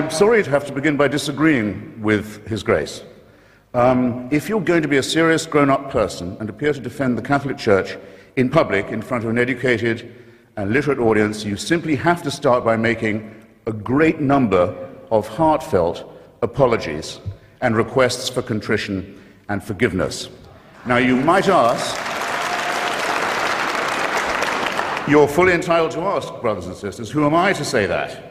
I'm sorry to have to begin by disagreeing with His Grace. If you're going to be a serious grown-up person and appear to defend the Catholic Church in public in front of an educated and literate audience, you simply have to start by making a great number of heartfelt apologies and requests for contrition and forgiveness. Now, you might ask, you're fully entitled to ask, brothers and sisters, who am I to say that?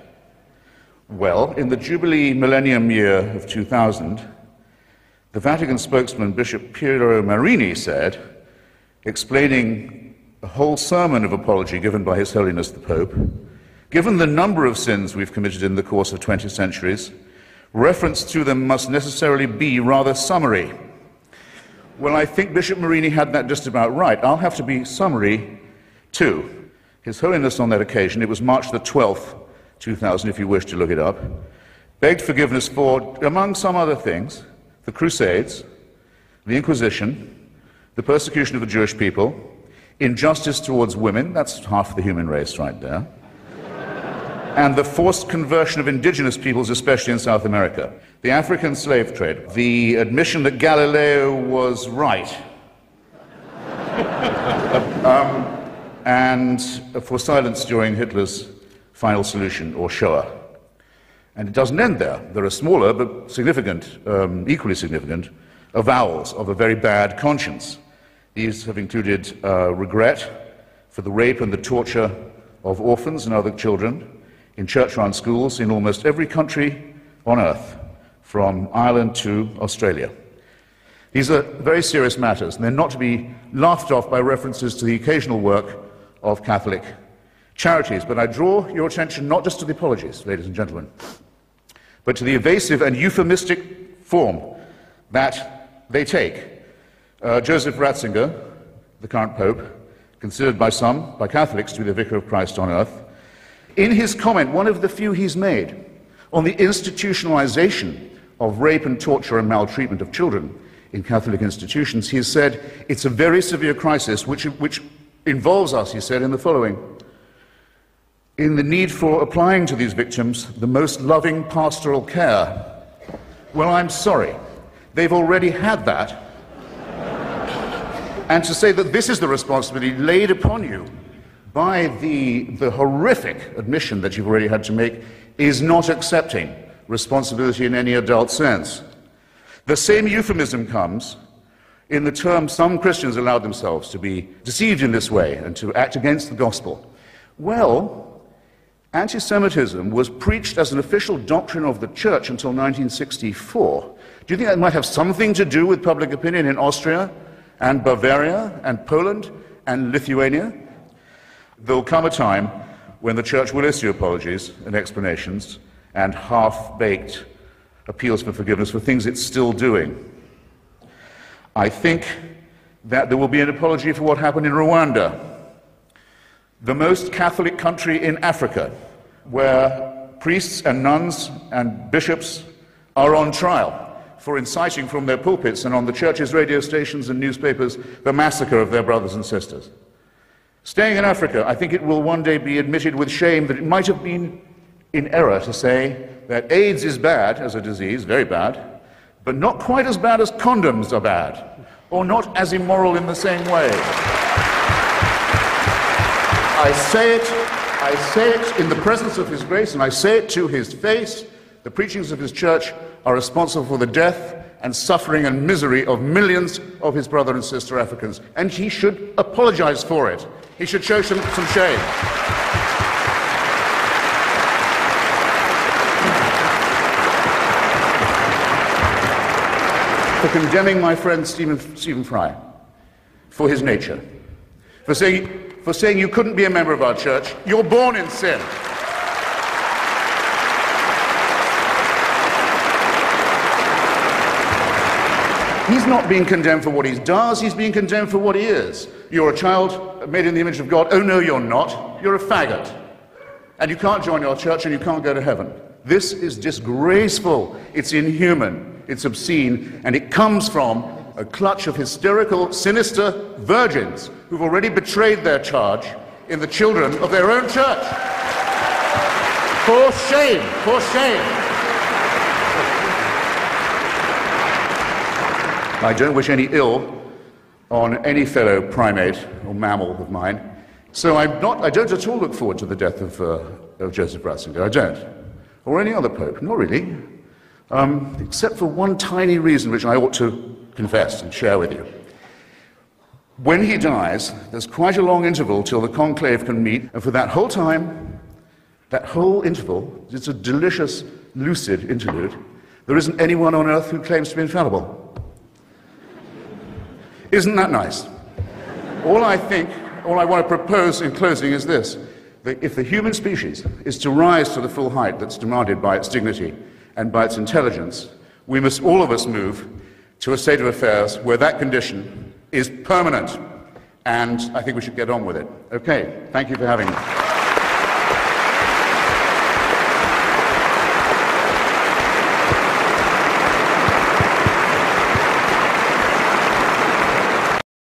Well, in the Jubilee Millennium Year of 2000, the Vatican spokesman, Bishop Piero Marini, said, explaining a whole sermon of apology given by His Holiness the Pope, given the number of sins we've committed in the course of 20 centuries, reference to them must necessarily be rather summary. Well, I think Bishop Marini had that just about right. I'll have to be summary too. His Holiness on that occasion, it was March the 12th, 2000, if you wish to look it up, begged forgiveness for, among some other things, the Crusades, the Inquisition, the persecution of the Jewish people, injustice towards women, that's half the human race right there, and the forced conversion of indigenous peoples, especially in South America, the African slave trade, the admission that Galileo was right, and for silence during Hitler's final solution, or Shoah. And it doesn't end there. There are smaller but significant, equally significant, avowals of a very bad conscience. These have included regret for the rape and the torture of orphans and other children in church-run schools in almost every country on earth, from Ireland to Australia. These are very serious matters, and they're not to be laughed off by references to the occasional work of Catholic charities. But I draw your attention not just to the apologies, ladies and gentlemen, but to the evasive and euphemistic form that they take. Joseph Ratzinger, the current Pope, considered by some, by Catholics, to be the Vicar of Christ on earth, in his comment, one of the few he's made, on the institutionalization of rape and torture and maltreatment of children in Catholic institutions, he has said, it's a very severe crisis which involves us, he said, in the following: in the need for applying to these victims the most loving pastoral care. Well, I'm sorry, they've already had that. And to say that this is the responsibility laid upon you by the horrific admission that you've already had to make is not accepting responsibility in any adult sense. The same euphemism comes in the term some Christians allowed themselves to be deceived in this way and to act against the gospel. Well, anti-Semitism was preached as an official doctrine of the church until 1964. Do you think that might have something to do with public opinion in Austria and Bavaria and Poland and Lithuania? There'll come a time when the church will issue apologies and explanations and half-baked appeals for forgiveness for things it's still doing. I think that there will be an apology for what happened in Rwanda, the most Catholic country in Africa, where priests and nuns and bishops are on trial for inciting from their pulpits and on the church's radio stations and newspapers the massacre of their brothers and sisters. Staying in Africa, I think it will one day be admitted with shame that it might have been in error to say that AIDS is bad as a disease, very bad, but not quite as bad as condoms are bad, or not as immoral in the same way. I say it in the presence of His Grace, and I say it to His face. The preachings of His church are responsible for the death and suffering and misery of millions of his brother and sister Africans, and he should apologize for it. He should show some shame. For condemning my friend Stephen Fry for his nature, for saying you couldn't be a member of our church. You're born in sin. He's not being condemned for what he does, he's being condemned for what he is. You're a child made in the image of God. Oh no, you're not. You're a faggot. And you can't join our church and you can't go to heaven. This is disgraceful. It's inhuman. It's obscene. And it comes from a clutch of hysterical, sinister virgins who've already betrayed their charge in the children of their own church. For shame, for shame. I don't wish any ill on any fellow primate or mammal of mine. So I don't at all look forward to the death of Joseph Ratzinger. I don't. Or any other pope. Not really. Except for one tiny reason which I ought to confess and share with you. When he dies, there's quite a long interval till the conclave can meet, and for that whole time, that whole interval, it's a delicious, lucid interlude, there isn't anyone on earth who claims to be infallible. Isn't that nice? All I want to propose in closing is this, that if the human species is to rise to the full height that's demanded by its dignity and by its intelligence, we must all of us move to a state of affairs where that condition is permanent. And I think we should get on with it. Okay, thank you for having me.